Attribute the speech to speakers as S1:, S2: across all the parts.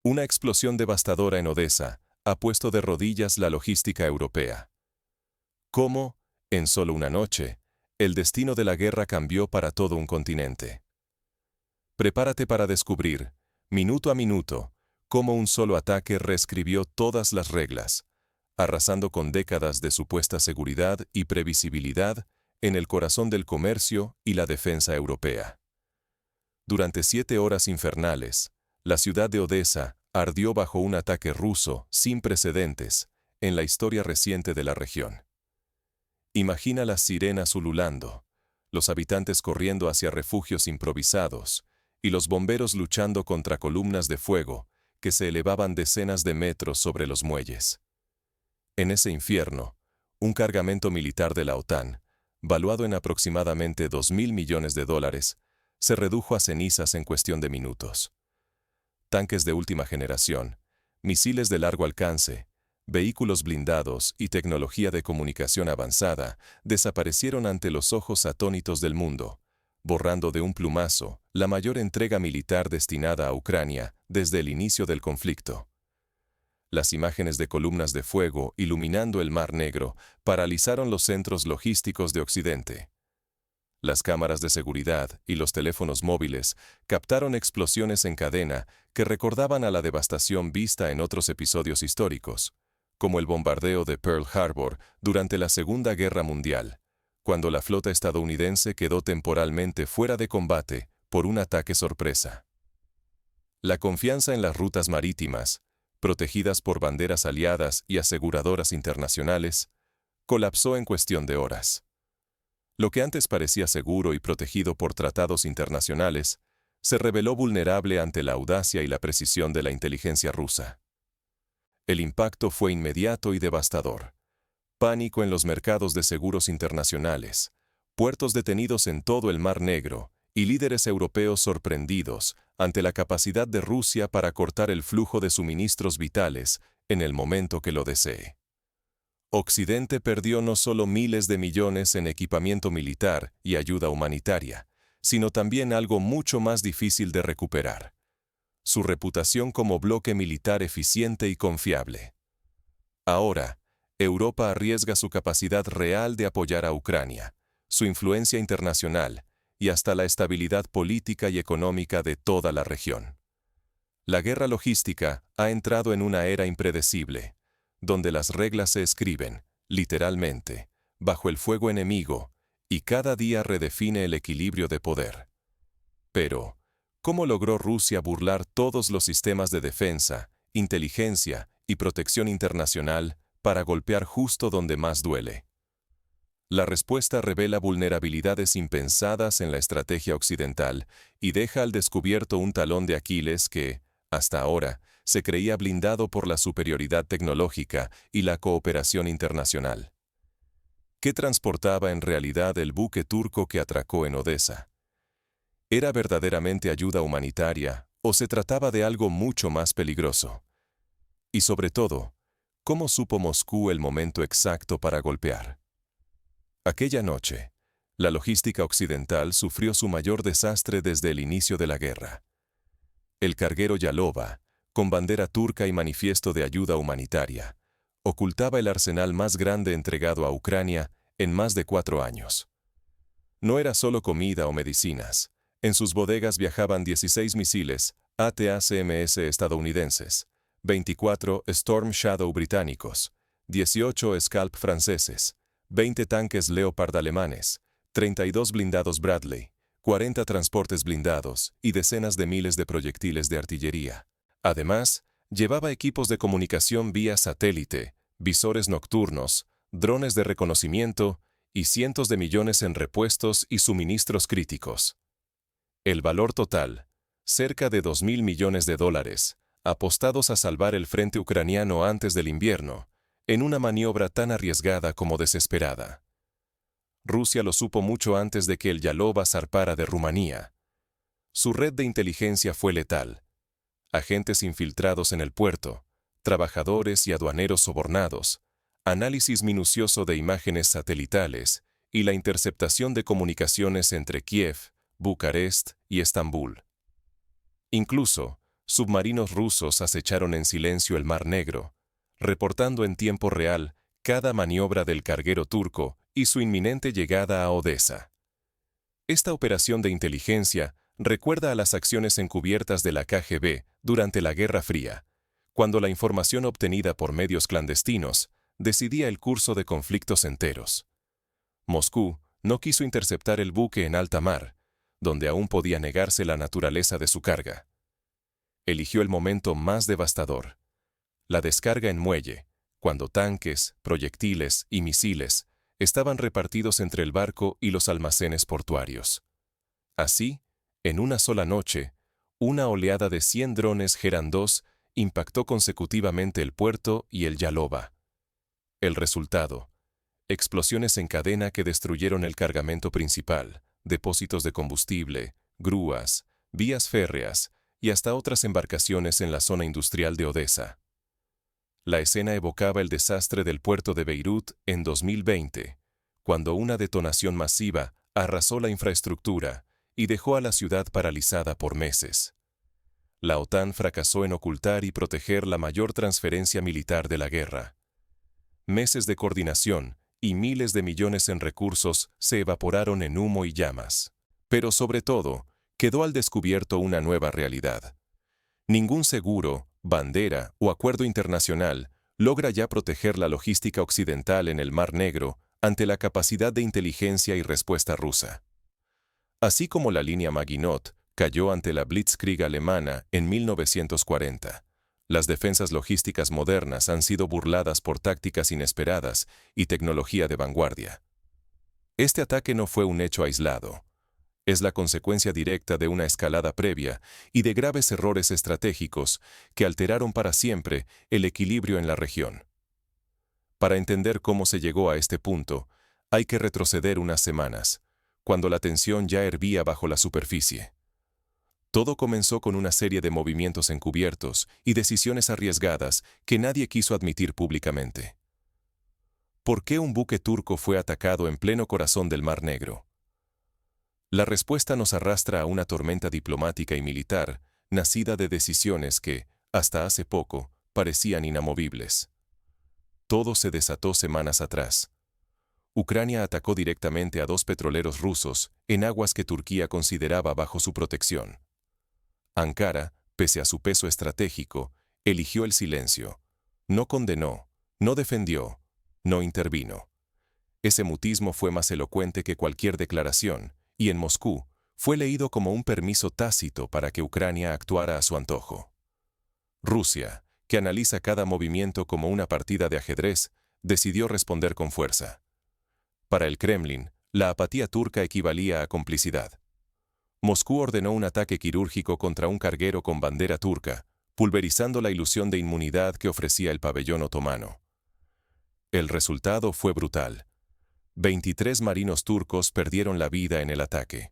S1: Una explosión devastadora en Odesa ha puesto de rodillas la logística europea. ¿Cómo, en solo una noche, el destino de la guerra cambió para todo un continente? Prepárate para descubrir, minuto a minuto, cómo un solo ataque reescribió todas las reglas, arrasando con décadas de supuesta seguridad y previsibilidad en el corazón del comercio y la defensa europea. Durante 7 horas infernales, la ciudad de Odesa ardió bajo un ataque ruso sin precedentes en la historia reciente de la región. Imagina las sirenas ululando, los habitantes corriendo hacia refugios improvisados y los bomberos luchando contra columnas de fuego que se elevaban decenas de metros sobre los muelles. En ese infierno, un cargamento militar de la OTAN, valuado en aproximadamente $2.000 millones, se redujo a cenizas en cuestión de minutos. Tanques de última generación, misiles de largo alcance, vehículos blindados y tecnología de comunicación avanzada desaparecieron ante los ojos atónitos del mundo, borrando de un plumazo la mayor entrega militar destinada a Ucrania desde el inicio del conflicto. Las imágenes de columnas de fuego iluminando el Mar Negro paralizaron los centros logísticos de Occidente. Las cámaras de seguridad y los teléfonos móviles captaron explosiones en cadena que recordaban a la devastación vista en otros episodios históricos, como el bombardeo de Pearl Harbor durante la Segunda Guerra Mundial, cuando la flota estadounidense quedó temporalmente fuera de combate por un ataque sorpresa. La confianza en las rutas marítimas, protegidas por banderas aliadas y aseguradoras internacionales, colapsó en cuestión de horas. Lo que antes parecía seguro y protegido por tratados internacionales, se reveló vulnerable ante la audacia y la precisión de la inteligencia rusa. El impacto fue inmediato y devastador. Pánico en los mercados de seguros internacionales, puertos detenidos en todo el Mar Negro y líderes europeos sorprendidos ante la capacidad de Rusia para cortar el flujo de suministros vitales en el momento que lo desee. Occidente perdió no solo miles de millones en equipamiento militar y ayuda humanitaria, sino también algo mucho más difícil de recuperar: su reputación como bloque militar eficiente y confiable. Ahora, Europa arriesga su capacidad real de apoyar a Ucrania, su influencia internacional y hasta la estabilidad política y económica de toda la región. La guerra logística ha entrado en una era impredecible, donde las reglas se escriben, literalmente, bajo el fuego enemigo, y cada día redefine el equilibrio de poder. Pero, ¿cómo logró Rusia burlar todos los sistemas de defensa, inteligencia y protección internacional para golpear justo donde más duele? La respuesta revela vulnerabilidades impensadas en la estrategia occidental y deja al descubierto un talón de Aquiles que, hasta ahora, se creía blindado por la superioridad tecnológica y la cooperación internacional. ¿Qué transportaba en realidad el buque turco que atracó en Odesa? ¿Era verdaderamente ayuda humanitaria o se trataba de algo mucho más peligroso? Y sobre todo, ¿cómo supo Moscú el momento exacto para golpear? Aquella noche, la logística occidental sufrió su mayor desastre desde el inicio de la guerra. El carguero Yalova, con bandera turca y manifiesto de ayuda humanitaria, ocultaba el arsenal más grande entregado a Ucrania en más de 4 años. No era solo comida o medicinas. En sus bodegas viajaban 16 misiles ATACMS estadounidenses, 24 Storm Shadow británicos, 18 Scalp franceses, 20 tanques Leopard alemanes, 32 blindados Bradley, 40 transportes blindados y decenas de miles de proyectiles de artillería. Además, llevaba equipos de comunicación vía satélite, visores nocturnos, drones de reconocimiento y cientos de millones en repuestos y suministros críticos. El valor total, cerca de $2.000 millones, apostados a salvar el frente ucraniano antes del invierno, en una maniobra tan arriesgada como desesperada. Rusia lo supo mucho antes de que el Yalova zarpara de Rumanía. Su red de inteligencia fue letal. Agentes infiltrados en el puerto, trabajadores y aduaneros sobornados, análisis minucioso de imágenes satelitales y la interceptación de comunicaciones entre Kiev, Bucarest y Estambul. Incluso, submarinos rusos acecharon en silencio el Mar Negro, reportando en tiempo real cada maniobra del carguero turco y su inminente llegada a Odesa. Esta operación de inteligencia recuerda a las acciones encubiertas de la KGB durante la Guerra Fría, cuando la información obtenida por medios clandestinos decidía el curso de conflictos enteros. Moscú no quiso interceptar el buque en alta mar, donde aún podía negarse la naturaleza de su carga. Eligió el momento más devastador, la descarga en muelle, cuando tanques, proyectiles y misiles estaban repartidos entre el barco y los almacenes portuarios. Así, en una sola noche, una oleada de 100 drones Geran 2 impactó consecutivamente el puerto y el Yalova. El resultado: explosiones en cadena que destruyeron el cargamento principal, depósitos de combustible, grúas, vías férreas y hasta otras embarcaciones en la zona industrial de Odesa. La escena evocaba el desastre del puerto de Beirut en 2020, cuando una detonación masiva arrasó la infraestructura y dejó a la ciudad paralizada por meses. La OTAN fracasó en ocultar y proteger la mayor transferencia militar de la guerra. Meses de coordinación y miles de millones en recursos se evaporaron en humo y llamas. Pero sobre todo, quedó al descubierto una nueva realidad. Ningún seguro, bandera o acuerdo internacional logra ya proteger la logística occidental en el Mar Negro ante la capacidad de inteligencia y respuesta rusa. Así como la línea Maginot cayó ante la Blitzkrieg alemana en 1940, las defensas logísticas modernas han sido burladas por tácticas inesperadas y tecnología de vanguardia. Este ataque no fue un hecho aislado. Es la consecuencia directa de una escalada previa y de graves errores estratégicos que alteraron para siempre el equilibrio en la región. Para entender cómo se llegó a este punto, hay que retroceder unas semanas, cuando la tensión ya hervía bajo la superficie. Todo comenzó con una serie de movimientos encubiertos y decisiones arriesgadas que nadie quiso admitir públicamente. ¿Por qué un buque turco fue atacado en pleno corazón del Mar Negro? La respuesta nos arrastra a una tormenta diplomática y militar, nacida de decisiones que, hasta hace poco, parecían inamovibles. Todo se desató semanas atrás. Ucrania atacó directamente a 2 petroleros rusos en aguas que Turquía consideraba bajo su protección. Ankara, pese a su peso estratégico, eligió el silencio. No condenó, no defendió, no intervino. Ese mutismo fue más elocuente que cualquier declaración, y en Moscú fue leído como un permiso tácito para que Ucrania actuara a su antojo. Rusia, que analiza cada movimiento como una partida de ajedrez, decidió responder con fuerza. Para el Kremlin, la apatía turca equivalía a complicidad. Moscú ordenó un ataque quirúrgico contra un carguero con bandera turca, pulverizando la ilusión de inmunidad que ofrecía el pabellón otomano. El resultado fue brutal. 23 marinos turcos perdieron la vida en el ataque.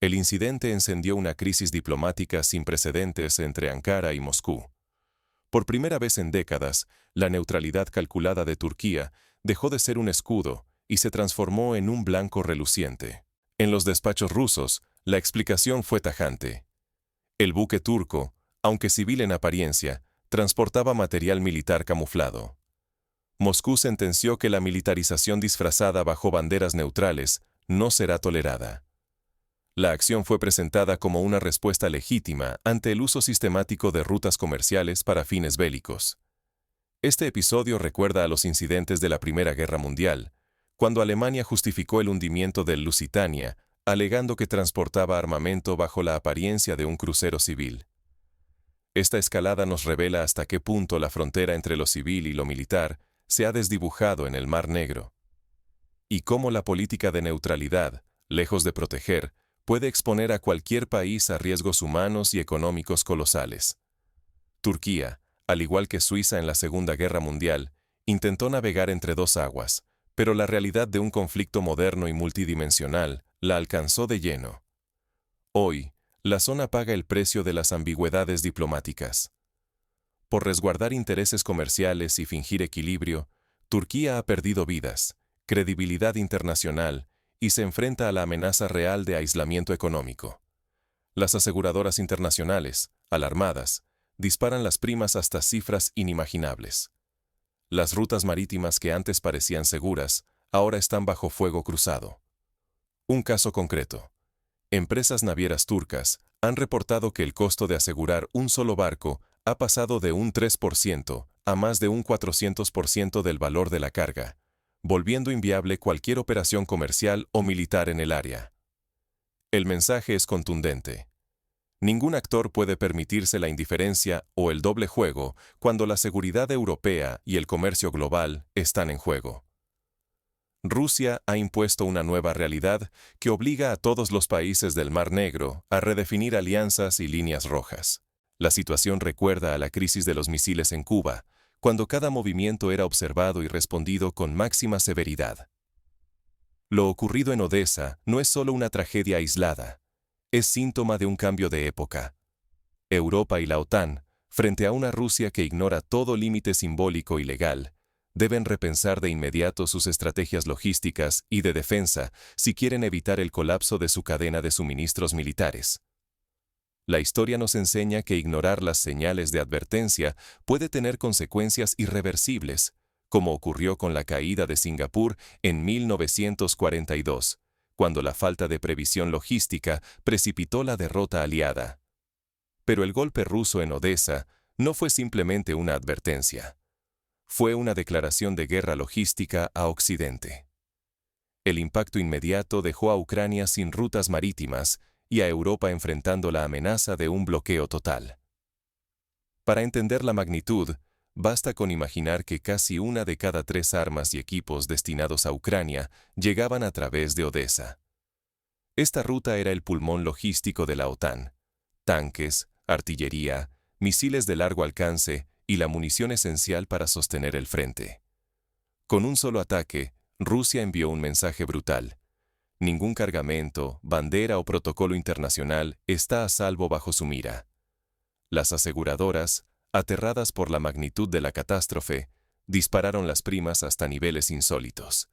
S1: El incidente encendió una crisis diplomática sin precedentes entre Ankara y Moscú. Por primera vez en décadas, la neutralidad calculada de Turquía dejó de ser un escudo y se transformó en un blanco reluciente. En los despachos rusos, la explicación fue tajante. El buque turco, aunque civil en apariencia, transportaba material militar camuflado. Moscú sentenció que la militarización disfrazada bajo banderas neutrales no será tolerada. La acción fue presentada como una respuesta legítima ante el uso sistemático de rutas comerciales para fines bélicos. Este episodio recuerda a los incidentes de la Primera Guerra Mundial, cuando Alemania justificó el hundimiento del Lusitania, alegando que transportaba armamento bajo la apariencia de un crucero civil. Esta escalada nos revela hasta qué punto la frontera entre lo civil y lo militar se ha desdibujado en el Mar Negro, y cómo la política de neutralidad, lejos de proteger, puede exponer a cualquier país a riesgos humanos y económicos colosales. Turquía, al igual que Suiza en la Segunda Guerra Mundial, intentó navegar entre dos aguas, pero la realidad de un conflicto moderno y multidimensional la alcanzó de lleno. Hoy, la zona paga el precio de las ambigüedades diplomáticas. Por resguardar intereses comerciales y fingir equilibrio, Turquía ha perdido vidas, credibilidad internacional y se enfrenta a la amenaza real de aislamiento económico. Las aseguradoras internacionales, alarmadas, disparan las primas hasta cifras inimaginables. Las rutas marítimas que antes parecían seguras, ahora están bajo fuego cruzado. Un caso concreto. Empresas navieras turcas han reportado que el costo de asegurar un solo barco ha pasado de un 3% a más de un 400% del valor de la carga, volviendo inviable cualquier operación comercial o militar en el área. El mensaje es contundente. Ningún actor puede permitirse la indiferencia o el doble juego cuando la seguridad europea y el comercio global están en juego. Rusia ha impuesto una nueva realidad que obliga a todos los países del Mar Negro a redefinir alianzas y líneas rojas. La situación recuerda a la crisis de los misiles en Cuba, cuando cada movimiento era observado y respondido con máxima severidad. Lo ocurrido en Odesa no es solo una tragedia aislada, es síntoma de un cambio de época. Europa y la OTAN, frente a una Rusia que ignora todo límite simbólico y legal, deben repensar de inmediato sus estrategias logísticas y de defensa si quieren evitar el colapso de su cadena de suministros militares. La historia nos enseña que ignorar las señales de advertencia puede tener consecuencias irreversibles, como ocurrió con la caída de Singapur en 1942, cuando la falta de previsión logística precipitó la derrota aliada. Pero el golpe ruso en Odesa no fue simplemente una advertencia. Fue una declaración de guerra logística a Occidente. El impacto inmediato dejó a Ucrania sin rutas marítimas y a Europa enfrentando la amenaza de un bloqueo total. Para entender la magnitud, basta con imaginar que casi 1 de cada 3 armas y equipos destinados a Ucrania llegaban a través de Odesa. Esta ruta era el pulmón logístico de la OTAN. Tanques, artillería, misiles de largo alcance y la munición esencial para sostener el frente. Con un solo ataque, Rusia envió un mensaje brutal. Ningún cargamento, bandera o protocolo internacional está a salvo bajo su mira. Las aseguradoras, aterradas por la magnitud de la catástrofe, dispararon las primas hasta niveles insólitos.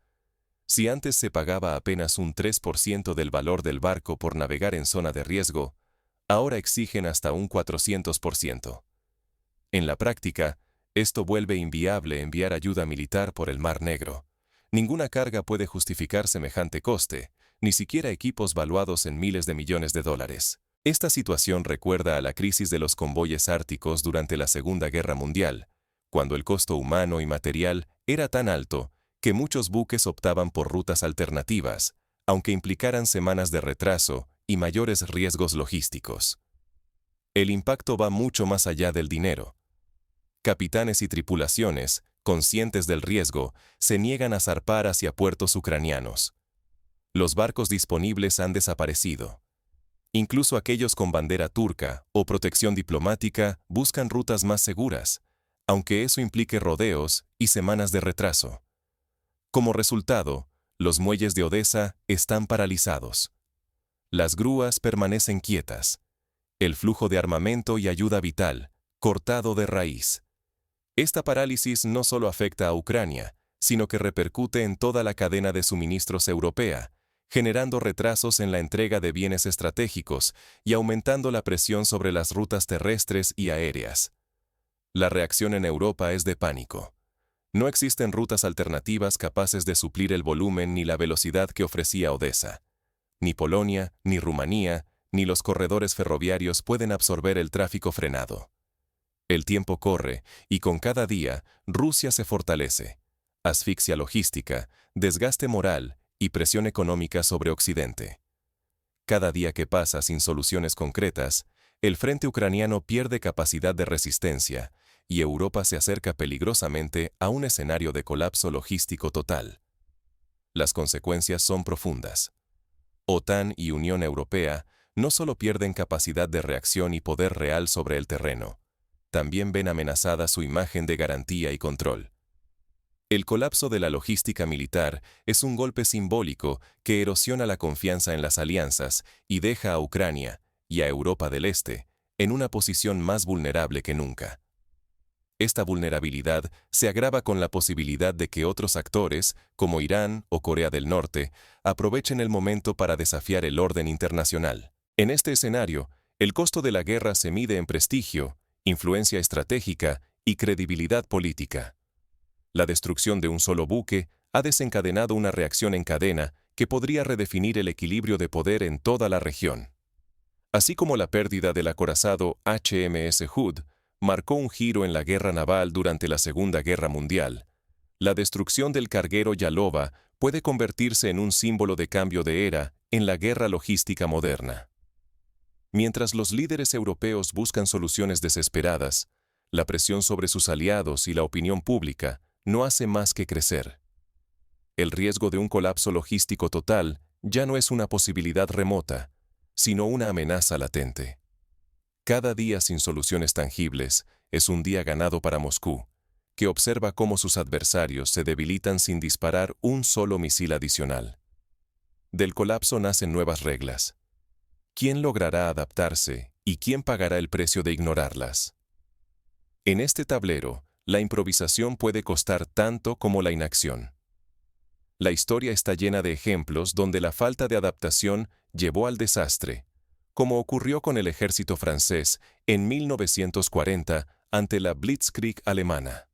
S1: Si antes se pagaba apenas un 3% del valor del barco por navegar en zona de riesgo, ahora exigen hasta un 400%. En la práctica, esto vuelve inviable enviar ayuda militar por el Mar Negro. Ninguna carga puede justificar semejante coste, ni siquiera equipos valuados en miles de millones de dólares. Esta situación recuerda a la crisis de los convoyes árticos durante la Segunda Guerra Mundial, cuando el costo humano y material era tan alto que muchos buques optaban por rutas alternativas, aunque implicaran semanas de retraso y mayores riesgos logísticos. El impacto va mucho más allá del dinero. Capitanes y tripulaciones, conscientes del riesgo, se niegan a zarpar hacia puertos ucranianos. Los barcos disponibles han desaparecido. Incluso aquellos con bandera turca o protección diplomática buscan rutas más seguras, aunque eso implique rodeos y semanas de retraso. Como resultado, los muelles de Odesa están paralizados. Las grúas permanecen quietas. El flujo de armamento y ayuda vital, cortado de raíz. Esta parálisis no solo afecta a Ucrania, sino que repercute en toda la cadena de suministros europea, generando retrasos en la entrega de bienes estratégicos y aumentando la presión sobre las rutas terrestres y aéreas. La reacción en Europa es de pánico. No existen rutas alternativas capaces de suplir el volumen ni la velocidad que ofrecía Odesa. Ni Polonia, ni Rumanía, ni los corredores ferroviarios pueden absorber el tráfico frenado. El tiempo corre, y con cada día, Rusia se fortalece. Asfixia logística, desgaste moral y presión económica sobre Occidente. Cada día que pasa sin soluciones concretas, el frente ucraniano pierde capacidad de resistencia, y Europa se acerca peligrosamente a un escenario de colapso logístico total. Las consecuencias son profundas. OTAN y Unión Europea no solo pierden capacidad de reacción y poder real sobre el terreno, también ven amenazada su imagen de garantía y control. El colapso de la logística militar es un golpe simbólico que erosiona la confianza en las alianzas y deja a Ucrania y a Europa del Este en una posición más vulnerable que nunca. Esta vulnerabilidad se agrava con la posibilidad de que otros actores, como Irán o Corea del Norte, aprovechen el momento para desafiar el orden internacional. En este escenario, El costo de la guerra se mide en prestigio, influencia estratégica y credibilidad política. La destrucción de un solo buque ha desencadenado una reacción en cadena que podría redefinir el equilibrio de poder en toda la región. Así como la pérdida del acorazado HMS Hood marcó un giro en la guerra naval durante la Segunda Guerra Mundial, la destrucción del carguero Yalova puede convertirse en un símbolo de cambio de era en la guerra logística moderna. Mientras los líderes europeos buscan soluciones desesperadas, la presión sobre sus aliados y la opinión pública no hace más que crecer. El riesgo de un colapso logístico total ya no es una posibilidad remota, sino una amenaza latente. Cada día sin soluciones tangibles es un día ganado para Moscú, que observa cómo sus adversarios se debilitan sin disparar un solo misil adicional. Del colapso nacen nuevas reglas. ¿Quién logrará adaptarse y quién pagará el precio de ignorarlas? En este tablero, la improvisación puede costar tanto como la inacción. La historia está llena de ejemplos donde la falta de adaptación llevó al desastre, como ocurrió con el ejército francés en 1940 ante la Blitzkrieg alemana.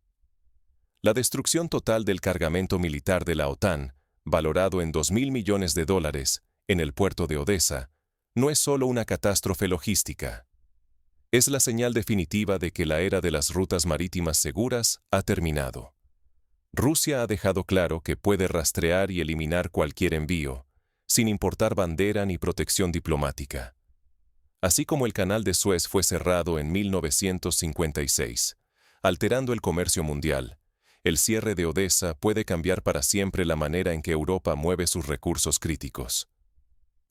S1: La destrucción total del cargamento militar de la OTAN, valorado en $2.000 millones, en el puerto de Odesa, no es solo una catástrofe logística. Es la señal definitiva de que la era de las rutas marítimas seguras ha terminado. Rusia ha dejado claro que puede rastrear y eliminar cualquier envío, sin importar bandera ni protección diplomática. Así como el canal de Suez fue cerrado en 1956, alterando el comercio mundial, el cierre de Odesa puede cambiar para siempre la manera en que Europa mueve sus recursos críticos.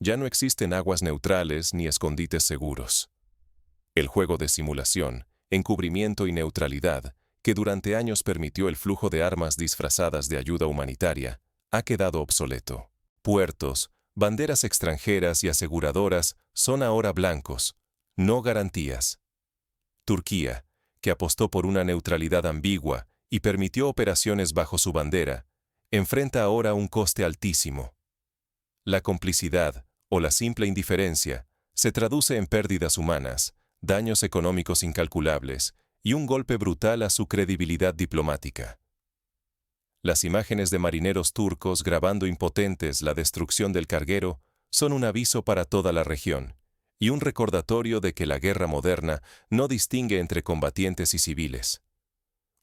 S1: Ya no existen aguas neutrales ni escondites seguros. El juego de simulación, encubrimiento y neutralidad, que durante años permitió el flujo de armas disfrazadas de ayuda humanitaria, ha quedado obsoleto. Puertos, banderas extranjeras y aseguradoras son ahora blancos, no garantías. Turquía, que apostó por una neutralidad ambigua y permitió operaciones bajo su bandera, enfrenta ahora un coste altísimo. La complicidad, o la simple indiferencia, se traduce en pérdidas humanas, daños económicos incalculables y un golpe brutal a su credibilidad diplomática. Las imágenes de marineros turcos grabando impotentes la destrucción del carguero son un aviso para toda la región y un recordatorio de que la guerra moderna no distingue entre combatientes y civiles.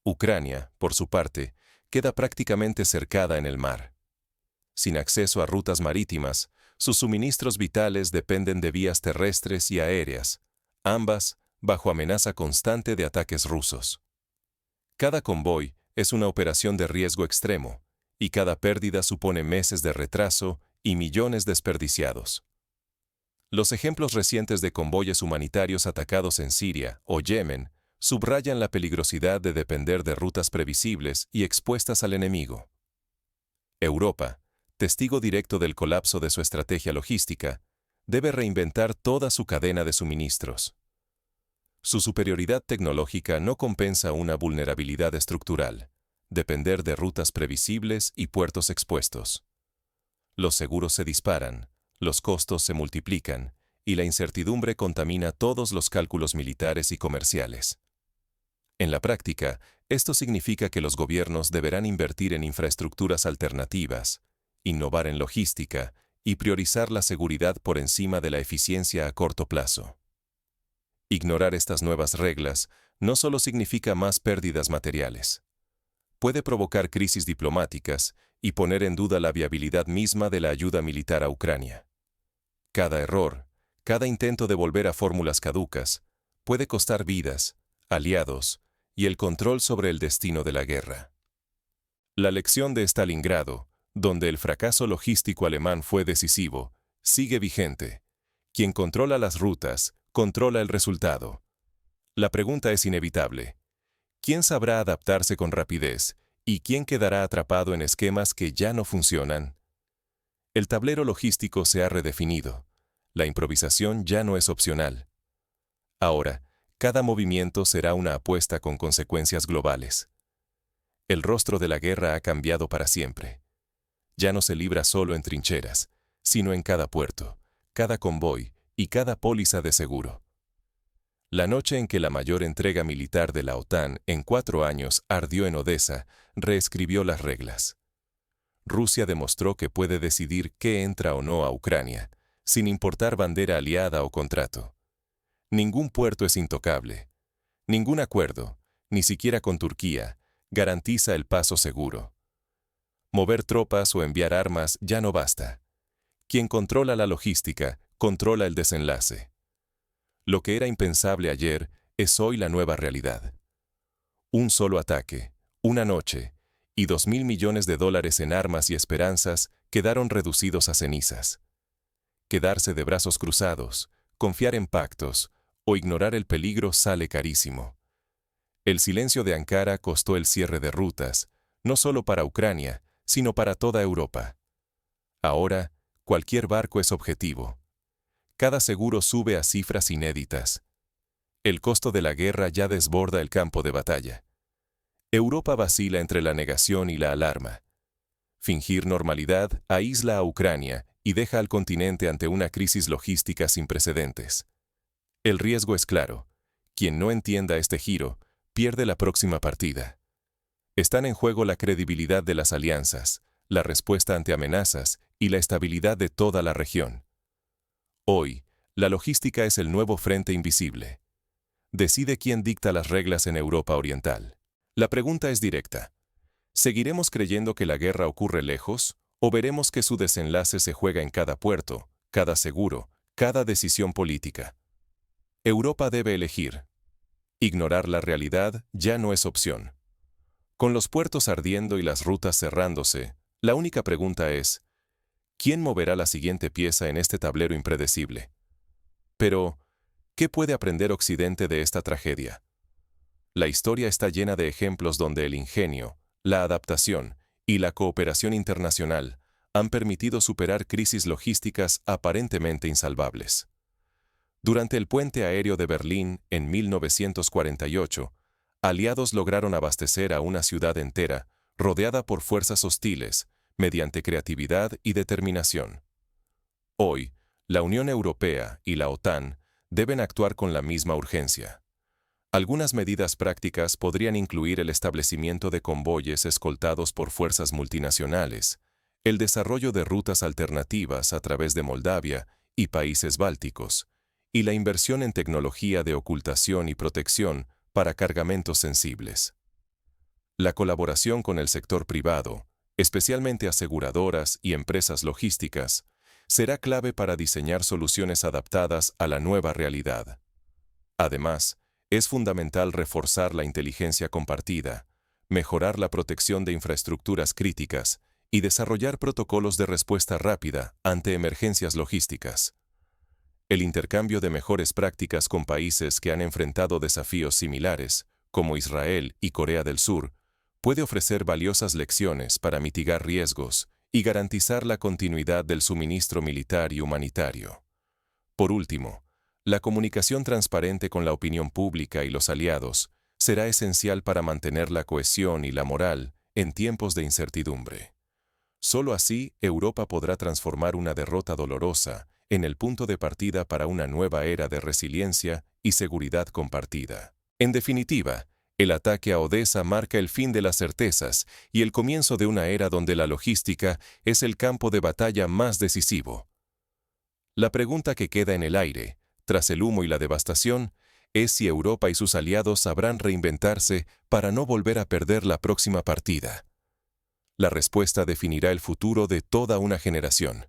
S1: Ucrania, por su parte, queda prácticamente cercada en el mar. Sin acceso a rutas marítimas, sus suministros vitales dependen de vías terrestres y aéreas, ambas bajo amenaza constante de ataques rusos. Cada convoy es una operación de riesgo extremo, y cada pérdida supone meses de retraso y millones desperdiciados. Los ejemplos recientes de convoyes humanitarios atacados en Siria o Yemen subrayan la peligrosidad de depender de rutas previsibles y expuestas al enemigo. Europa, testigo directo del colapso de su estrategia logística, debe reinventar toda su cadena de suministros. Su superioridad tecnológica no compensa una vulnerabilidad estructural, depender de rutas previsibles y puertos expuestos. Los seguros se disparan, los costos se multiplican, y la incertidumbre contamina todos los cálculos militares y comerciales. En la práctica, esto significa que los gobiernos deberán invertir en infraestructuras alternativas, innovar en logística y priorizar la seguridad por encima de la eficiencia a corto plazo. Ignorar estas nuevas reglas no solo significa más pérdidas materiales. Puede provocar crisis diplomáticas y poner en duda la viabilidad misma de la ayuda militar a Ucrania. Cada error, cada intento de volver a fórmulas caducas, puede costar vidas, aliados y el control sobre el destino de la guerra. La lección de Stalingrado, donde el fracaso logístico alemán fue decisivo, sigue vigente. Quien controla las rutas, controla el resultado. La pregunta es inevitable. ¿Quién sabrá adaptarse con rapidez y quién quedará atrapado en esquemas que ya no funcionan? El tablero logístico se ha redefinido. La improvisación ya no es opcional. Ahora, cada movimiento será una apuesta con consecuencias globales. El rostro de la guerra ha cambiado para siempre. Ya no se libra solo en trincheras, sino en cada puerto, cada convoy y cada póliza de seguro. La noche en que la mayor entrega militar de la OTAN en 4 años ardió en Odessa, reescribió las reglas. Rusia demostró que puede decidir qué entra o no a Ucrania, sin importar bandera aliada o contrato. Ningún puerto es intocable. Ningún acuerdo, ni siquiera con Turquía, garantiza el paso seguro. Mover tropas o enviar armas ya no basta. Quien controla la logística, controla el desenlace. Lo que era impensable ayer es hoy la nueva realidad. Un solo ataque, una noche, y $2.000 millones en armas y esperanzas quedaron reducidos a cenizas. Quedarse de brazos cruzados, confiar en pactos o ignorar el peligro sale carísimo. El silencio de Ankara costó el cierre de rutas, no solo para Ucrania, sino para toda Europa. Ahora, cualquier barco es objetivo. Cada seguro sube a cifras inéditas. El costo de la guerra ya desborda el campo de batalla. Europa vacila entre la negación y la alarma. Fingir normalidad aísla a Ucrania y deja al continente ante una crisis logística sin precedentes. El riesgo es claro. Quien no entienda este giro, pierde la próxima partida. Están en juego la credibilidad de las alianzas, la respuesta ante amenazas y la estabilidad de toda la región. Hoy, la logística es el nuevo frente invisible. Decide quién dicta las reglas en Europa Oriental. La pregunta es directa. ¿Seguiremos creyendo que la guerra ocurre lejos, o veremos que su desenlace se juega en cada puerto, cada seguro, cada decisión política? Europa debe elegir. Ignorar la realidad ya no es opción. Con los puertos ardiendo y las rutas cerrándose, la única pregunta es, ¿quién moverá la siguiente pieza en este tablero impredecible? Pero, ¿qué puede aprender Occidente de esta tragedia? La historia está llena de ejemplos donde el ingenio, la adaptación y la cooperación internacional han permitido superar crisis logísticas aparentemente insalvables. Durante el puente aéreo de Berlín en 1948, aliados lograron abastecer a una ciudad entera, rodeada por fuerzas hostiles, mediante creatividad y determinación. Hoy, la Unión Europea y la OTAN deben actuar con la misma urgencia. Algunas medidas prácticas podrían incluir el establecimiento de convoyes escoltados por fuerzas multinacionales, el desarrollo de rutas alternativas a través de Moldavia y países bálticos, y la inversión en tecnología de ocultación y protección para cargamentos sensibles. La colaboración con el sector privado, especialmente aseguradoras y empresas logísticas, será clave para diseñar soluciones adaptadas a la nueva realidad. Además, es fundamental reforzar la inteligencia compartida, mejorar la protección de infraestructuras críticas y desarrollar protocolos de respuesta rápida ante emergencias logísticas. El intercambio de mejores prácticas con países que han enfrentado desafíos similares, como Israel y Corea del Sur, puede ofrecer valiosas lecciones para mitigar riesgos y garantizar la continuidad del suministro militar y humanitario. Por último, la comunicación transparente con la opinión pública y los aliados será esencial para mantener la cohesión y la moral en tiempos de incertidumbre. Solo así, Europa podrá transformar una derrota dolorosa en el punto de partida para una nueva era de resiliencia y seguridad compartida. En definitiva, el ataque a Odessa marca el fin de las certezas y el comienzo de una era donde la logística es el campo de batalla más decisivo. La pregunta que queda en el aire, tras el humo y la devastación, es si Europa y sus aliados sabrán reinventarse para no volver a perder la próxima partida. La respuesta definirá el futuro de toda una generación.